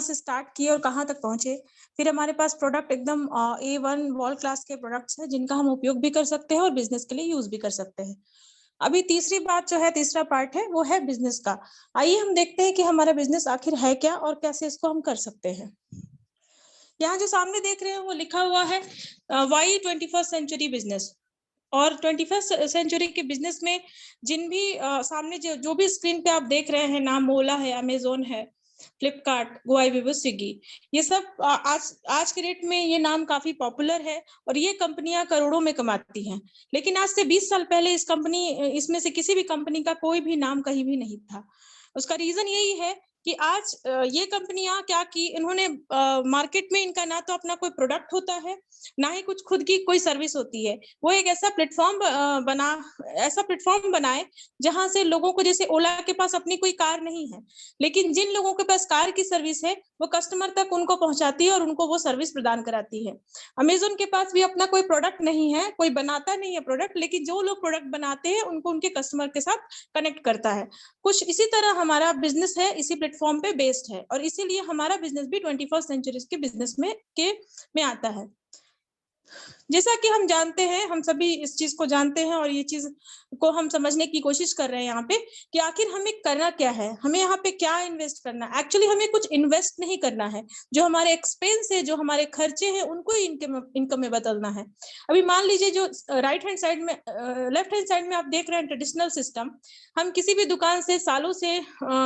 से स्टार्ट किए और कहाँ तक पहुंचे। फिर हमारे पास प्रोडक्ट एकदम A1 वर्ल्ड क्लास के प्रोडक्ट्स हैं जिनका हम उपयोग भी कर सकते हैं और बिजनेस के लिए यूज भी कर सकते हैं। अभी तीसरी बात जो है, तीसरा पार्ट है वो है बिजनेस का। आइए हम देखते हैं कि हमारा बिजनेस आखिर है क्या और कैसे इसको हम कर सकते हैं। यहाँ जो सामने देख रहे हैं वो लिखा हुआ है वाई 21st सेंचुरी बिजनेस। और 21st सेंचुरी के बिजनेस में जिन भी सामने जो भी स्क्रीन पे आप देख रहे हैं नाम, ओला है, अमेजोन है, फ्लिपकार्ट, गोआई बिबो, स्विगी, ये सब आज के डेट में ये नाम काफी पॉपुलर है और ये कंपनियां करोड़ों में कमाती हैं। लेकिन आज से 20 साल पहले इसमें से किसी भी कंपनी का कोई भी नाम कहीं भी नहीं था। उसका रीजन यही है कि आज ये कंपनियां क्या की, इन्होंने मार्केट में इनका ना तो अपना कोई प्रोडक्ट होता है, ना ही कुछ खुद की कोई सर्विस होती है। वो एक ऐसा प्लेटफॉर्म बनाए जहां से लोगों को, जैसे ओला के पास अपनी कोई कार नहीं है, लेकिन जिन लोगों के पास कार की सर्विस है वो कस्टमर तक उनको पहुंचाती है और उनको वो सर्विस प्रदान कराती है। अमेजोन के पास भी अपना कोई प्रोडक्ट नहीं है, कोई बनाता नहीं है प्रोडक्ट, लेकिन जो लोग प्रोडक्ट बनाते हैं उनको उनके कस्टमर के साथ कनेक्ट करता है। कुछ इसी तरह हमारा बिजनेस है, इसी प्लेटफॉर्म पे बेस्ड है और इसीलिए हमारा बिजनेस भी 21st सेंचुरी के बिजनेस में आता है। जैसा कि हम जानते हैं, हम सभी इस चीज को जानते हैं और ये चीज को हम समझने की कोशिश कर रहे हैं यहाँ पे कि आखिर हमें करना क्या है, हमें यहाँ पे क्या इन्वेस्ट करना है। एक्चुअली हमें कुछ इन्वेस्ट नहीं करना है, जो हमारे एक्सपेंस है, जो हमारे खर्चे हैं, उनको इनकम में बदलना है। अभी मान लीजिए जो लेफ्ट हैंड साइड में आप देख रहे हैं ट्रेडिशनल सिस्टम, हम किसी भी दुकान से सालों से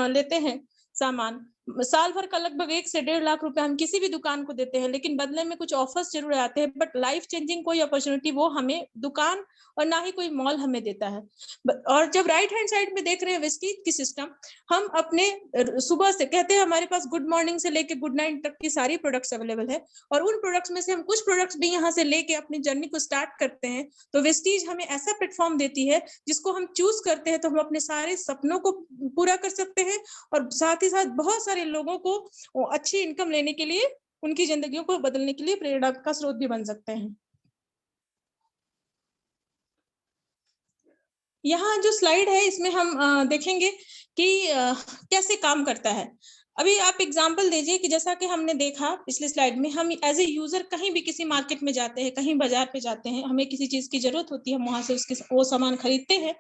लेते हैं सामान, साल भर का लगभग 1 से 1.5 लाख रुपए हम किसी भी दुकान को देते हैं, लेकिन बदले में कुछ ऑफर्स जरूर आते हैं, बट लाइफ चेंजिंग कोई अपॉर्चुनिटी वो हमें दुकान और ना ही कोई मॉल हमें देता है। और जब राइट हैंड साइड में देख रहे हैं वेस्टीज की सिस्टम, हम अपने सुबह से कहते हैं हमारे पास गुड मॉर्निंग से लेके गुड नाइट तक की सारी प्रोडक्ट्स अवेलेबल है और उन प्रोडक्ट्स में से हम कुछ प्रोडक्ट्स भी यहाँ से लेके अपनी जर्नी को स्टार्ट करते हैं। तो वेस्टीज हमें ऐसा प्लेटफॉर्म देती है जिसको हम चूज करते हैं तो हम अपने सारे सपनों को पूरा कर सकते हैं और साथ ही साथ बहुत सारे लोगों को अच्छी इनकम लेने के लिए, उनकी जिंदगियों को बदलने के लिए प्रेरणा का स्रोत भी बन सकते हैं। यहाँ जो स्लाइड है इसमें हम देखेंगे कि कैसे काम करता है। अभी आप एग्जांपल दीजिए कि जैसा कि हमने देखा पिछले स्लाइड में, हम एज ए यूजर कहीं भी किसी मार्केट में जाते हैं, कहीं बाजार पे जाते हैं, हमें किसी चीज की जरूरत होती है, हम वहां से वो सामान खरीदते हैं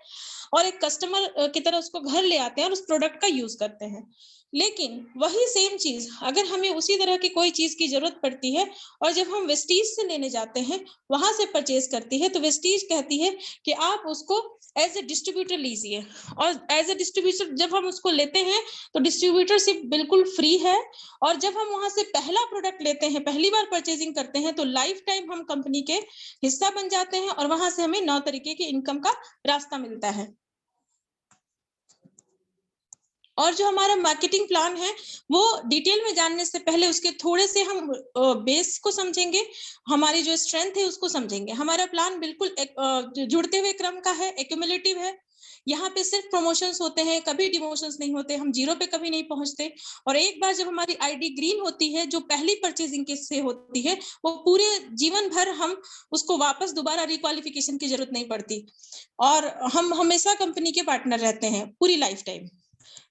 और एक कस्टमर की तरह उसको घर ले आते हैं और उस प्रोडक्ट का यूज करते हैं। लेकिन वही सेम चीज अगर हमें उसी तरह की कोई चीज की जरूरत पड़ती है और जब हम वेस्टीज से लेने जाते हैं, वहां से परचेज करती है, तो वेस्टीज कहती है कि आप उसको एज ए डिस्ट्रीब्यूटर लीजिए। और एज ए डिस्ट्रीब्यूटर जब हम उसको लेते हैं तो डिस्ट्रीब्यूटरशिप बिल्कुल फ्री है और जब हम वहां से पहला प्रोडक्ट लेते हैं, पहली बार परचेजिंग करते हैं, तो लाइफ टाइम हम कंपनी के हिस्सा बन जाते हैं और वहां से हमें 9 तरीके की इनकम का रास्ता मिलता है। और जो हमारा मार्केटिंग प्लान है वो डिटेल में जानने से पहले उसके थोड़े से हम बेस को समझेंगे, हमारी जो स्ट्रेंथ है उसको समझेंगे। हमारा प्लान बिल्कुल जुड़ते हुए क्रम का है, एक्यूमुलेटिव है। यहाँ पे सिर्फ प्रमोशंस होते हैं, कभी डिमोशंस नहीं होते, हम जीरो पे कभी नहीं पहुंचते। और एक बार जब हमारी आईडी ग्रीन होती है, जो पहली परचेजिंग के से होती है, वो पूरे जीवन भर हम उसको वापस दोबारा रिक्वालिफिकेशन की जरूरत नहीं पड़ती और हम हमेशा कंपनी के पार्टनर रहते हैं पूरी लाइफ टाइम।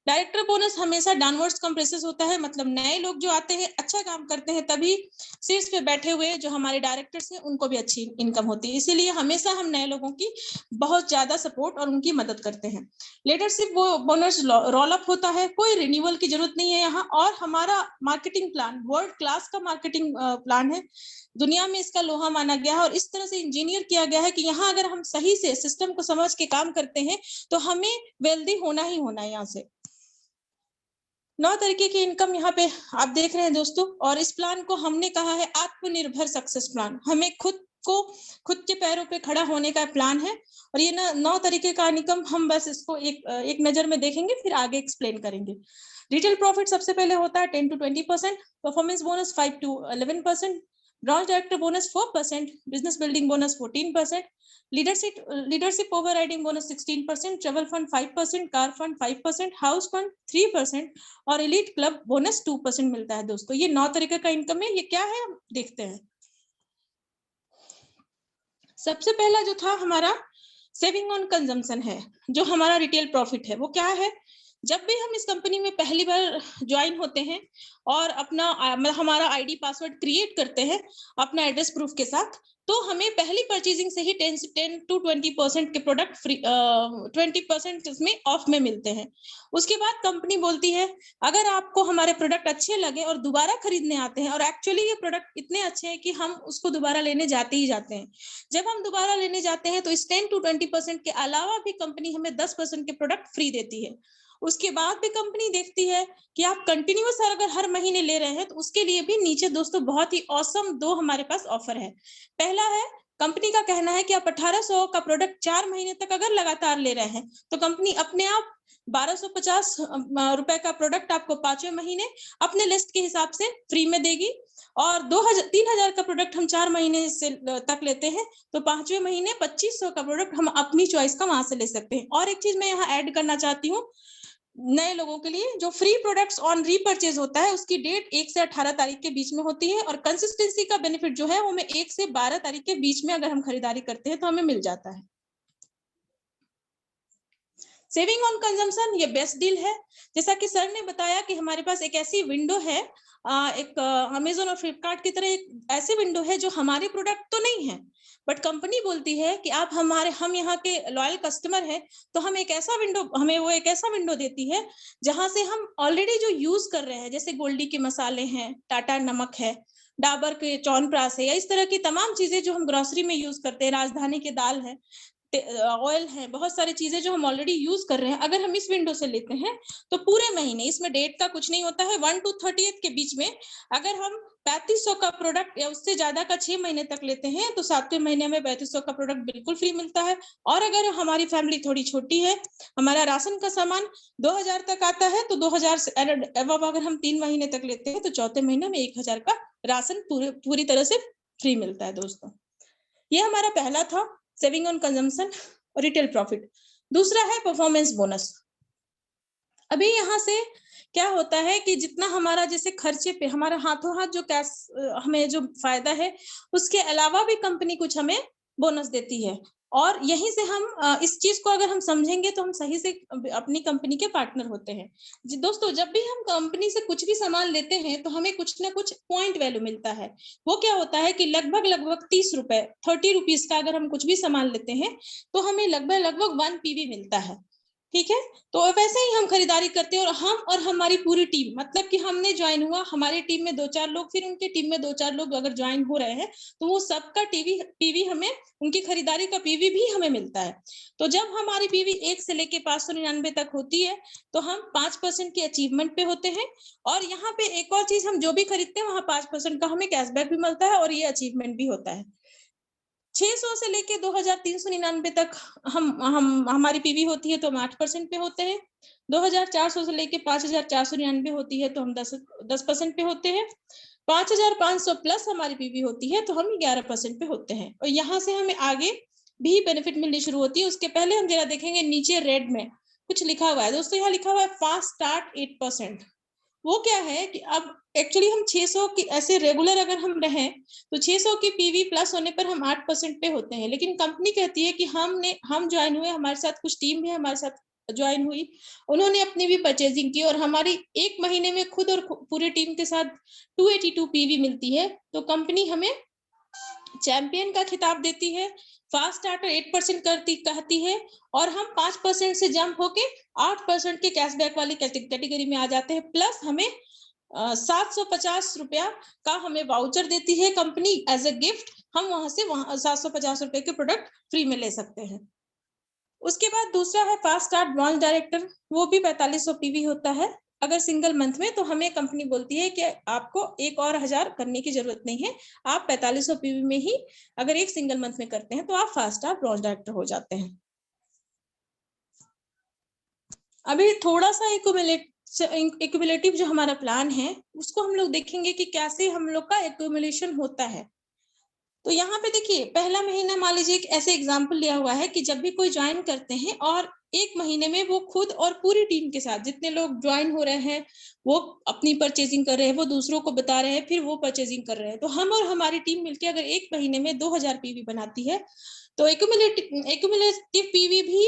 डायरेक्टर बोनस हमेशा डाउनवर्ड्स कंप्रेसेस होता है, मतलब नए लोग जो आते हैं अच्छा काम करते हैं तभी सीट्स पे बैठे हुए जो हमारे डायरेक्टर्स हैं उनको भी अच्छी इनकम होती है, इसीलिए हमेशा हम नए लोगों की बहुत ज्यादा सपोर्ट और उनकी मदद करते हैं। लीडरशिप वो बोनस रोल अप होता है, कोई रिन्यूअल की जरूरत नहीं है यहाँ। और हमारा मार्केटिंग प्लान वर्ल्ड क्लास का मार्केटिंग प्लान है, दुनिया में इसका लोहा माना गया है और इस तरह से इंजीनियर किया गया है कि यहाँ अगर हम सही से सिस्टम को समझ के काम करते हैं तो हमें वेल्दी होना ही होना है। यहाँ से 9 तरीके की इनकम यहाँ पे आप देख रहे हैं दोस्तों, और इस प्लान को हमने कहा है आत्मनिर्भर सक्सेस प्लान। हमें खुद के पैरों पे खड़ा होने का प्लान है और ये 9 तरीके का इनकम हम बस इसको एक नजर में देखेंगे, फिर आगे एक्सप्लेन करेंगे। रिटेल प्रॉफिट सबसे पहले होता है 10 to 20%, performance bonus 5 to 11%, branch director bonus 4%, business building bonus 14%, leadership overriding bonus 16%, travel fund 5%, car fund 5%, house fund 3% और एलीट क्लब बोनस 2% मिलता है। दोस्तों ये 9 तरीके का इनकम है, ये क्या है हम देखते हैं। सबसे पहला जो था हमारा सेविंग ऑन कंजम्पशन है, जो हमारा रिटेल प्रॉफिट है वो क्या है, जब भी हम इस कंपनी में पहली बार ज्वाइन होते हैं और अपना मतलब हमारा आईडी पासवर्ड क्रिएट करते हैं अपना एड्रेस प्रूफ के साथ, तो हमें पहली परचेजिंग से ही 10 to 20% के प्रोडक्ट फ्री 20% इसमें ऑफ में मिलते हैं। उसके बाद कंपनी बोलती है अगर आपको हमारे प्रोडक्ट अच्छे लगे और दोबारा खरीदने आते हैं, और एक्चुअली ये प्रोडक्ट इतने अच्छे हैं कि हम उसको दोबारा लेने जाते ही जाते हैं। जब हम दोबारा लेने जाते हैं तो इस 10 to 20% के अलावा भी कंपनी हमें 10% के प्रोडक्ट फ्री देती है। उसके बाद भी कंपनी देखती है कि आप कंटिन्यूअस अगर हर महीने ले रहे हैं तो उसके लिए भी नीचे दोस्तों बहुत ही ऑसम 2 हमारे पास ऑफर है। पहला है, कंपनी का कहना है कि आप 1800 का प्रोडक्ट 4 महीने तक अगर लगातार ले रहे हैं तो कंपनी अपने आप 1250 रुपए का प्रोडक्ट आपको 5वें महीने अपने लिस्ट के हिसाब से फ्री में देगी। और 3000 का प्रोडक्ट हम 4 महीने से तक लेते हैं तो 5वें महीने 2500 का प्रोडक्ट हम अपनी चॉइस का वहां से ले सकते हैं। और एक चीज मैं यहाँ ऐड करना चाहती हूँ नए लोगों के लिए, जो फ्री प्रोडक्ट्स ऑन रीपरचेज होता है उसकी डेट 1 से 18 तारीख के बीच में होती है, और कंसिस्टेंसी का बेनिफिट जो है वो हमें 1 से 12 तारीख के बीच में अगर हम खरीदारी करते हैं तो हमें मिल जाता है। सेविंग ऑन कंजम्पशन ये बेस्ट डील है। जैसा कि सर ने बताया कि हमारे पास एक ऐसी विंडो है, एक अमेजोन और फ्लिपकार्ट की तरह एक ऐसी विंडो है जो हमारे प्रोडक्ट तो नहीं है, बट कंपनी बोलती है कि आप हम यहाँ के लॉयल कस्टमर हैं, तो हमें वो एक ऐसा विंडो देती है जहां से हम ऑलरेडी जो यूज कर रहे हैं, जैसे गोल्डी के मसाले हैं, टाटा नमक है, डाबर के च्यवनप्राश है, या इस तरह की तमाम चीजें जो हम ग्रोसरी में यूज करते हैं, राजधानी के दाल है, ऑयल है, बहुत सारी चीजें जो हम ऑलरेडी यूज कर रहे हैं, अगर हम इस विंडो से लेते हैं तो पूरे महीने, इसमें डेट का कुछ नहीं होता है, 1 to 30th के बीच में अगर हम 3500 का प्रोडक्ट या उससे ज्यादा का 6 महीने तक लेते हैं तो 7वें महीने में 3500 का प्रोडक्ट बिल्कुल फ्री मिलता है। और अगर हमारी फैमिली थोड़ी छोटी है, हमारा राशन का सामान 2000 तक आता है, तो 2000 से अगर हम 3 महीने तक लेते हैं तो चौथे महीने में 1000 का राशन पूरी तरह से फ्री मिलता है दोस्तों। ये हमारा पहला था, सेविंग ऑन कंजम्पशन और रिटेल प्रॉफिट। दूसरा है परफॉर्मेंस बोनस। अभी यहाँ से क्या होता है कि जितना हमारा जैसे खर्चे पे हमारा हाथों हाथ जो कैश हमें जो फायदा है, उसके अलावा भी कंपनी कुछ हमें बोनस देती है, और यहीं से हम इस चीज को अगर हम समझेंगे तो हम सही से अपनी कंपनी के पार्टनर होते हैं। जी दोस्तों, जब भी हम कंपनी से कुछ भी सामान लेते हैं तो हमें कुछ ना कुछ पॉइंट वैल्यू मिलता है। वो क्या होता है कि लगभग 30 रुपए 30 रुपीज का अगर हम कुछ भी सामान लेते हैं तो हमें लगभग 1 पीवी मिलता है। ठीक है, तो वैसे ही हम खरीदारी करते हैं, और हम और हमारी पूरी टीम, मतलब कि हमने ज्वाइन हुआ, हमारी टीम में 2-4 लोग, फिर उनके टीम में 2-4 लोग अगर ज्वाइन हो रहे हैं तो वो सबका पीवी हमें, उनकी खरीदारी का पीवी भी हमें मिलता है। तो जब हमारी पीवी 1 से लेके 599 तक होती है तो हम 5% के अचीवमेंट पे होते हैं। और यहाँ पे एक और चीज, हम जो भी खरीदते हैं वहां 5% का हमें कैशबैक भी मिलता है, और ये अचीवमेंट भी होता है। 600 से लेके 2399 तक हम हमारी पीवी होती है तो हम 8% पे होते हैं। 2400 से लेके 5499 होती है तो हम 10% पे होते हैं। 5500 प्लस हमारी पीवी होती है तो हम 11% पे होते हैं। और यहाँ से हमें आगे भी बेनिफिट मिलनी शुरू होती है। उसके पहले हम जरा देखेंगे नीचे रेड में कुछ लिखा हुआ है दोस्तों, यहाँ लिखा हुआ है फास्ट स्टार्ट 8%। वो क्या है कि अब एक्चुअली हम 600 की ऐसे रेगुलर अगर हम रहें तो 600 की पीवी प्लस होने पर हम 8% पे होते हैं, लेकिन कंपनी कहती है कि हम ज्वाइन हुए, हमारे साथ कुछ टीम भी हमारे साथ ज्वाइन हुई, उन्होंने अपनी भी परचेजिंग की और हमारी 1 महीने में खुद और पूरी टीम के साथ 282 पीवी मिलती है, तो कंपनी हमें चैंपियन का खिताब देती है। फास्ट स्टार्टर 8% कहती है, और हम 5% से जंप होके 8% के कैशबैक वाली कैटेगरी में आ जाते हैं। प्लस हमें 750 रुपया का हमें वाउचर देती है कंपनी एज अ गिफ्ट। हम वहां से 750 रुपए के प्रोडक्ट फ्री में ले सकते हैं। उसके बाद दूसरा है फास्ट स्टार्ट ब्रॉन्ज डायरेक्टर, वो भी 4500 पीवी होता है अगर सिंगल मंथ में, तो हमें कंपनी बोलती है कि आपको एक और 1000 करने की जरूरत नहीं है, आप 4500 पीवी में ही अगर एक सिंगल मंथ में करते हैं तो आप फास्ट स्टार्ट ब्रॉन्ज डायरेक्टर हो जाते हैं। अभी थोड़ा सा एक्यूमुलेटिव जो हमारा प्लान है उसको हम लोग देखेंगे कि कैसे हम लोग का एक्यूमुलेशन होता है। तो यहाँ पे देखिए, पहला महीना मान लीजिए एक ऐसे एग्जाम्पल लिया हुआ है कि जब भी कोई ज्वाइन करते हैं और 1 महीने में वो खुद और पूरी टीम के साथ जितने लोग ज्वाइन हो रहे हैं वो अपनी परचेजिंग कर रहे हैं, वो दूसरों को बता रहे हैं, फिर वो परचेजिंग कर रहे हैं, तो हम और हमारी टीम मिलकर अगर 1 महीने में 2000 पीवी बनाती है तो एक्यूमुलेटिव पीवी भी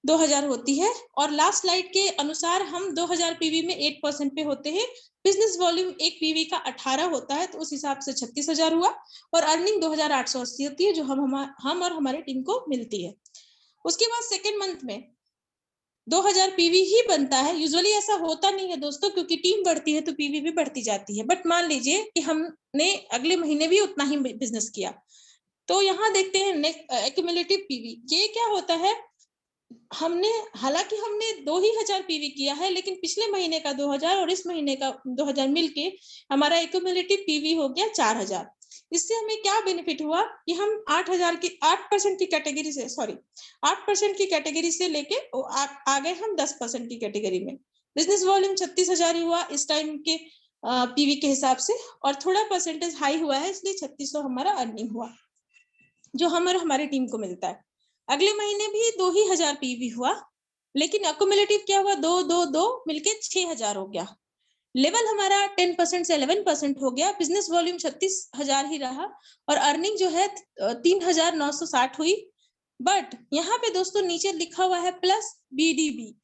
2000 होती है, और लास्ट स्लाइड के अनुसार हम 2000 पीवी में 8% पे होते हैं। बिजनेस वॉल्यूम एक पीवी का 18 होता है, तो उस हिसाब से 36,000 हुआ, और अर्निंग 2880 होती है, जो हम और हमारी टीम को मिलती है। उसके बाद सेकेंड मंथ में 2000 पीवी ही बनता है। यूजुअली ऐसा होता नहीं है दोस्तों, क्योंकि टीम बढ़ती है तो पीवी भी बढ़ती जाती है। बट मान लीजिए कि हमने अगले महीने भी उतना ही बिजनेस किया, तो यहाँ देखते हैं एक्यूमुलेटिव पीवी। ये क्या होता है, हालांकि हमने 2000 पीवी किया है, लेकिन पिछले महीने का 2000 और इस महीने का 2000 मिलके हमारा एक्यूमुलेटिव पीवी हो गया 4000। इससे हमें क्या बेनिफिट हुआ कि हम 8% की कैटेगरी से 8% की कैटेगरी से लेके आ गए हम 10% की कैटेगरी में। बिजनेस वॉल्यूम 36,000 ही हुआ इस टाइम के पीवी के हिसाब से, और थोड़ा परसेंटेज हाई हुआ है, इसलिए 3600 हमारा अर्निंग हुआ, जो हम और हमारी टीम को मिलता है। अगले महीने भी 2000 पीवी हुआ, लेकिन अक्यूमुलेटिव क्या हुआ, 2 मिलके 6000 हो गया। लेवल हमारा 10% से 11% हो गया। बिजनेस वॉल्यूम 36,000 ही रहा, और अर्निंग जो है 3960 हुई। बट यहाँ पे दोस्तों नीचे लिखा हुआ है प्लस बीडीबी,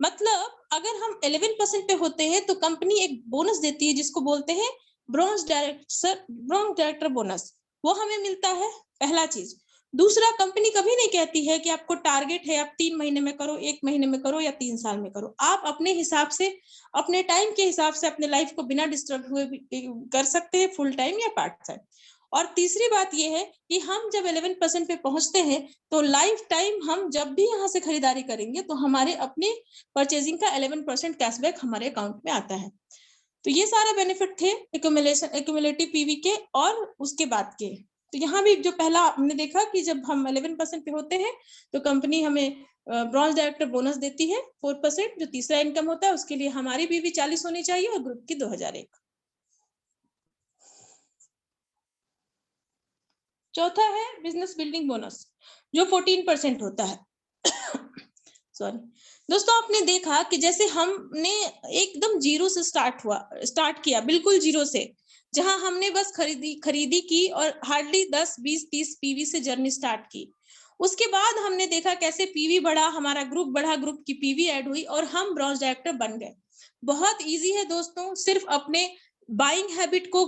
मतलब अगर हम 11% पे होते हैं तो कंपनी एक बोनस देती है, जिसको बोलते हैं ब्रॉन्ज डायरेक्टर बोनस, वो हमें मिलता है, पहला चीज। दूसरा, कंपनी कभी नहीं कहती है कि आपको टारगेट है आप 3 महीने में करो, 1 महीने में करो या 3 साल में करो। आप अपने हिसाब से, अपने टाइम के हिसाब से अपने लाइफ को बिना डिस्टर्ब हुए कर सकते हैं, फुल टाइम या पार्ट टाइम। और तीसरी बात यह है कि हम जब 11% पे पहुंचते हैं तो लाइफ टाइम हम जब भी यहाँ से खरीदारी करेंगे तो हमारे अपने परचेजिंग का 11% कैशबैक हमारे अकाउंट में आता है। तो ये सारे बेनिफिट थे एक्यूमुलेटिव पीवी के और उसके बाद के। तो यहाँ भी जो पहला हमने देखा कि जब हम 11% पे होते हैं तो कंपनी हमें ब्रॉन्ज डायरेक्टर बोनस देती है 4%, जो तीसरा इनकम होता है, उसके लिए हमारी पीवी 40 होनी चाहिए और ग्रुप की 2001। चौथा है बिजनेस बिल्डिंग बोनस, जो 14% होता है। सॉरी दोस्तों, आपने देखा कि जैसे हमने एकदम जीरो से स्टार्ट किया, बिल्कुल जीरो से, जहां हमने बस खरीदी की और हार्डली 10, 20, 30 पीवी से जर्नी स्टार्ट की। उसके बाद हमने देखा कैसे पीवी बढ़ा, हमारा ग्रुप बढ़ा, ग्रुप की पीवी ऐड हुई और हम ब्रॉन्ज डायरेक्टर बन गए। बहुत इजी है दोस्तों, सिर्फ अपने बाइंग हैबिट को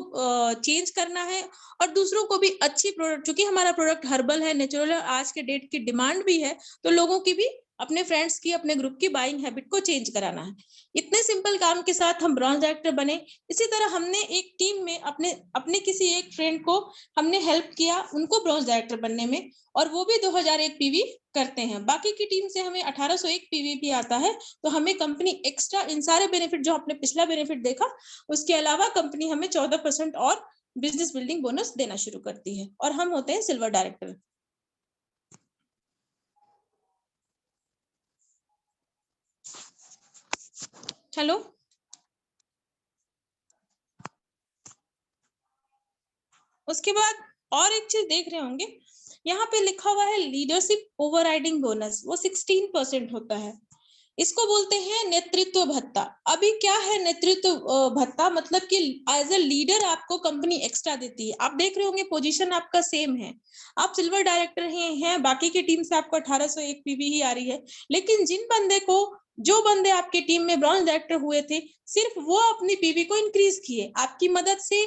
चेंज करना है, और दूसरों को भी अच्छी प्रोडक्ट, क्योंकि हमारा प्रोडक्ट हर्बल है, नेचुरल है, आज के डेट की डिमांड भी है, तो लोगों की भी, अपने फ्रेंड्स की, अपने ग्रुप की बाइंग हैबिट को चेंज कराना है। इतने सिंपल काम के साथ हम ब्रॉन्ज डायरेक्टर बने। इसी तरह हमने एक टीम में अपने किसी एक फ्रेंड को हमने हेल्प किया उनको ब्रॉन्ज डायरेक्टर बनने में, और वो भी 2001 पीवी करते हैं। बाकी की टीम से हमें 1801 पीवी भी आता है। तो हमें कंपनी एक्स्ट्रा इन सारे बेनिफिट, जो आपने पिछला बेनिफिट देखा, उसके अलावा कंपनी हमें 14% और बिजनेस बिल्डिंग बोनस देना शुरू करती है, और हम होते हैं सिल्वर डायरेक्टर। हेलो, उसके बाद और एक चीज देख रहे होंगे, यहाँ पे लिखा हुआ है लीडरशिप ओवरराइडिंग बोनस, वो 16% होता है। इसको बोलते हैं नेतृत्व भत्ता। अभी क्या है नेतृत्व भत्ता, मतलब कि एज ए लीडर आपको कंपनी एक्स्ट्रा देती है। आप देख रहे होंगे पोजीशन आपका सेम है, आप सिल्वर डायरेक्टर हैं, बाकी की टीम से आपको 1801 पीवी ही आ रही है, लेकिन जो बंदे आपकी टीम में ब्रॉन्ज डायरेक्टर हुए थे, सिर्फ वो अपनी पीवी को इंक्रीज किए आपकी मदद से,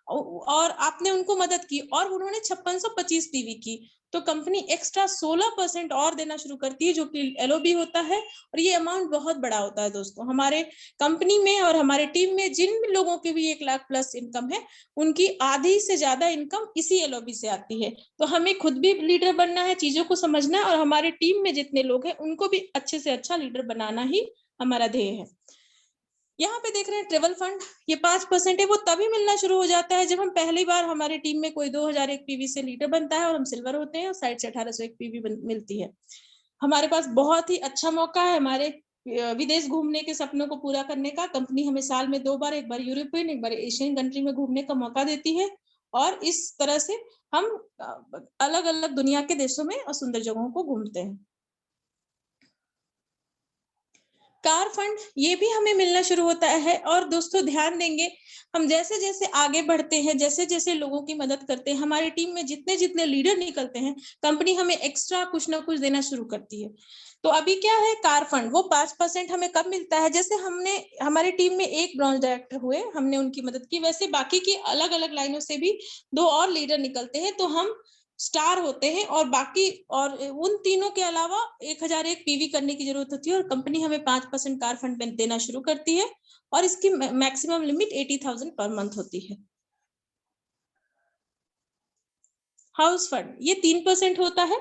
और आपने उनको मदद की, और उन्होंने 5625 पीवी की, तो कंपनी एक्स्ट्रा 16% और देना शुरू करती है, जो कि एलओबी होता है। और ये अमाउंट बहुत बड़ा होता है दोस्तों। हमारे कंपनी में और हमारे टीम में जिन लोगों की भी 1 लाख प्लस इनकम है, उनकी आधी से ज्यादा इनकम इसी एलओबी से आती है। तो हमें खुद भी लीडर बनना है, चीजों को समझना है, और हमारे टीम में जितने लोग हैं उनको भी अच्छे से अच्छा लीडर बनाना ही हमारा ध्येय है। यहाँ पे देख रहे हैं ट्रेवल फंड, ये 5% है। वो तभी मिलना शुरू हो जाता है जब हम पहली बार हमारी टीम में कोई 2001 पीवी से लीडर बनता है और हम सिल्वर होते हैं, और साइड से 1801 पीवी मिलती है। हमारे पास बहुत ही अच्छा मौका है हमारे विदेश घूमने के सपनों को पूरा करने का। कंपनी हमें साल में 2 बार, एक बार यूरोपियन, एक बार एशियन कंट्री में घूमने का मौका देती है, और इस तरह से हम अलग अलग दुनिया के देशों में और सुंदर जगहों को घूमते हैं। कार फंड ये भी हमें मिलना शुरू होता है। और दोस्तों ध्यान देंगे, हम जैसे जैसे आगे बढ़ते हैं, जैसे जैसे लोगों की मदद करते हैं, हमारी टीम में जितने जितने लीडर निकलते हैं, कंपनी हमें एक्स्ट्रा कुछ ना कुछ देना शुरू करती है। तो अभी क्या है, कार फंड वो 5% हमें कब मिलता है, जैसे हमने हमारी टीम में एक ब्रांच डायरेक्टर हुए, हमने उनकी मदद की, वैसे बाकी की अलग अलग लाइनों से भी 2 और लीडर निकलते हैं, तो हम स्टार होते हैं। और बाकी और उन तीनों के अलावा 1001 पीवी करने की जरूरत होती है, और कंपनी हमें 5% कार फंड देना शुरू करती है, और इसकी मैक्सिमम लिमिट 80,000 पर मंथ होती है। हाउस फंड ये 3% होता है,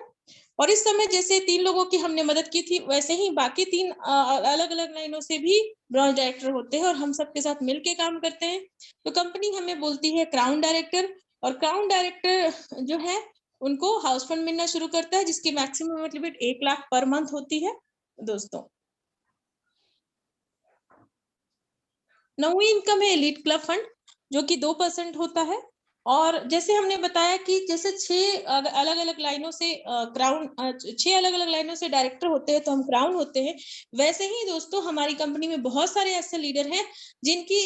और इस समय जैसे 3 लोगों की हमने मदद की थी, वैसे ही बाकी 3 अलग अलग लाइनों से भी ब्रांच डायरेक्टर होते हैं, और हम सबके साथ मिलके काम करते हैं। तो कंपनी हमें बोलती है क्राउन डायरेक्टर, और क्राउन डायरेक्टर जो है उनको हाउस फंड मिलना शुरू करता है, जिसकी maximum limit 1 lakh per month होती है दोस्तों। नौवीं इनकम है एलीट क्लब फंड, जो कि 2% होता है। और जैसे हमने बताया कि जैसे 6 अलग अलग लाइनों से क्राउन 6 अलग अलग लाइनों से डायरेक्टर होते हैं, तो हम क्राउन होते हैं। वैसे ही दोस्तों हमारी कंपनी में बहुत सारे ऐसे लीडर हैं जिनकी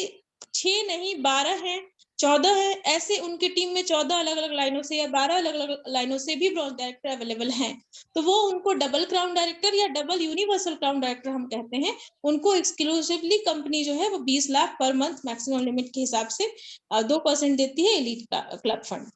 6 नहीं 12 हैं, 14 है, ऐसे उनकी टीम में 14 अलग अलग लाइनों से या 12 अलग अलग लाइनों से भी ब्रॉन्ज डायरेक्टर अवेलेबल हैं। तो वो उनको डबल क्राउन डायरेक्टर या डबल यूनिवर्सल क्राउन डायरेक्टर हम कहते हैं। उनको एक्सक्लूसिवली कंपनी जो है वो 20 lakh per month maximum limit के हिसाब से 2% देती है एलीट क्लब फंड।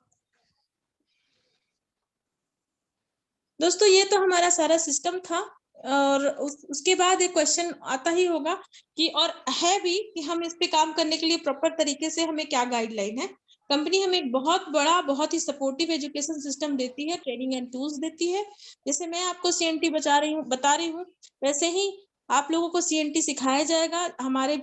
दोस्तों ये तो हमारा सारा सिस्टम था, और उसके बाद एक क्वेश्चन आता ही होगा कि और है भी कि हम इस पे काम करने के लिए प्रॉपर तरीके से हमें क्या गाइडलाइन है। कंपनी हमें एक बहुत बड़ा, बहुत ही सपोर्टिव एजुकेशन सिस्टम देती है, ट्रेनिंग एंड टूल्स देती है। जैसे मैं आपको सीएनटी बता रही हूँ, वैसे ही आप लोगों को सीएनटी सिखाया जाएगा। हमारे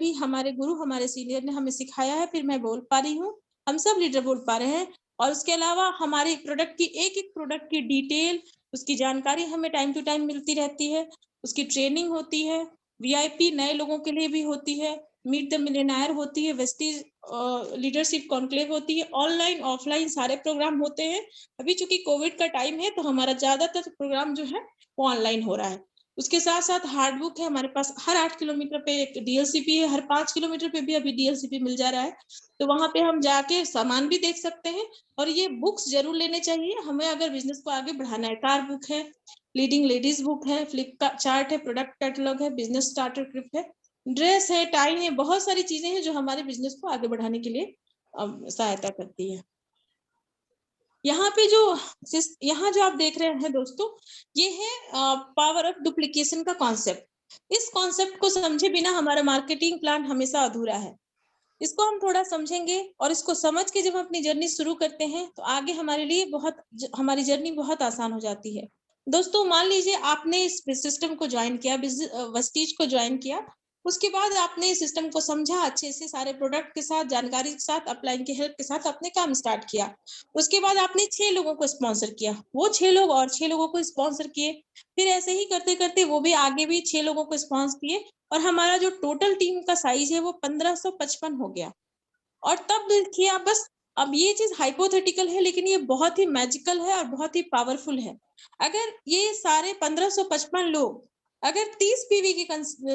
गुरु, हमारे सीनियर ने हमें सिखाया है, फिर मैं बोल पा रही हूँ, हम सब लीडर बोल पा रहे हैं। और उसके अलावा हमारे प्रोडक्ट की एक प्रोडक्ट की डिटेल, उसकी जानकारी हमें टाइम टू टाइम मिलती रहती है, उसकी ट्रेनिंग होती है, वीआईपी नए लोगों के लिए भी होती है, मीट द मिलियनेयर होती है, वेस्टीज लीडरशिप कॉन्क्लेव होती है, ऑनलाइन ऑफलाइन सारे प्रोग्राम होते हैं। अभी चूंकि कोविड का टाइम है, तो हमारा ज्यादातर प्रोग्राम जो है वो ऑनलाइन हो रहा है। उसके साथ साथ हार्ड बुक है हमारे पास, हर 8 किलोमीटर पे एक डीएलसीपी है, हर 5 किलोमीटर पे भी अभी डीएलसीपी मिल जा रहा है, तो वहां पे हम जाके सामान भी देख सकते हैं। और ये बुक्स जरूर लेने चाहिए हमें, अगर बिजनेस को आगे बढ़ाना है। कार बुक है, लीडिंग लेडीज बुक है, फ्लिप चार्ट है, प्रोडक्ट कैटलॉग है, बिजनेस स्टार्टर ग्रिप है, ड्रेस है, टाई है, बहुत सारी चीजें हैं जो हमारे बिजनेस को आगे बढ़ाने के लिए सहायता करती है। यहाँ पे जो आप देख रहे हैं दोस्तों, ये है पावर ऑफ डुप्लीकेशन का कॉन्सेप्ट। इस कॉन्सेप्ट को समझे बिना हमारा मार्केटिंग प्लान हमेशा अधूरा है। इसको हम थोड़ा समझेंगे, और इसको समझ के जब हम अपनी जर्नी शुरू करते हैं, तो आगे हमारे लिए हमारी जर्नी बहुत आसान हो जाती है। दोस्तों मान लीजिए आपने इस सिस्टम को ज्वाइन किया, वस्टीज को ज्वाइन किया, उसके बाद आपने इस सिस्टम को समझा अच्छे से, सारे प्रोडक्ट के साथ, जानकारी के साथ, अपलाइन की हेल्प के साथ आपने काम स्टार्ट किया। उसके बाद आपने 6 लोगों को स्पॉन्सर किया, वो 6 लोग और 6 लोगों को स्पॉन्सर किए, फिर ऐसे ही करते करते वो भी आगे भी 6 लोगों को स्पॉन्सर किए, और हमारा जो टोटल टीम का साइज है वो 1555 हो गया। और तब देखिए आप, बस अब ये चीज हाइपोथेटिकल है, लेकिन ये बहुत ही मैजिकल है और बहुत ही पावरफुल है। अगर ये सारे 1555 लोग अगर 30 पीवी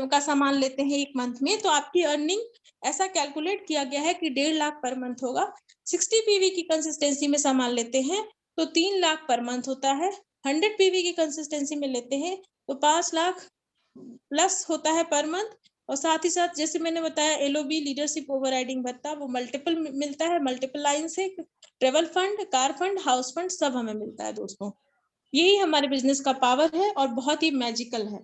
का सामान लेते हैं एक मंथ में, तो आपकी अर्निंग ऐसा कैलकुलेट किया गया है कि 1.5 लाख पर मंथ होगा। 60 पीवी की कंसिस्टेंसी में सामान लेते हैं तो 3 लाख पर मंथ होता है। 100 पीवी की कंसिस्टेंसी में लेते हैं तो 5 लाख प्लस होता है पर मंथ। और साथ ही साथ जैसे मैंने बताया, एलओबी लीडरशिप ओवरराइडिंग भत्ता वो मल्टीपल मिलता है, मल्टीपल लाइन से। Travel fund, car fund, house fund सब हमें मिलता है दोस्तों। यही हमारे बिजनेस का पावर है और बहुत ही मैजिकल है।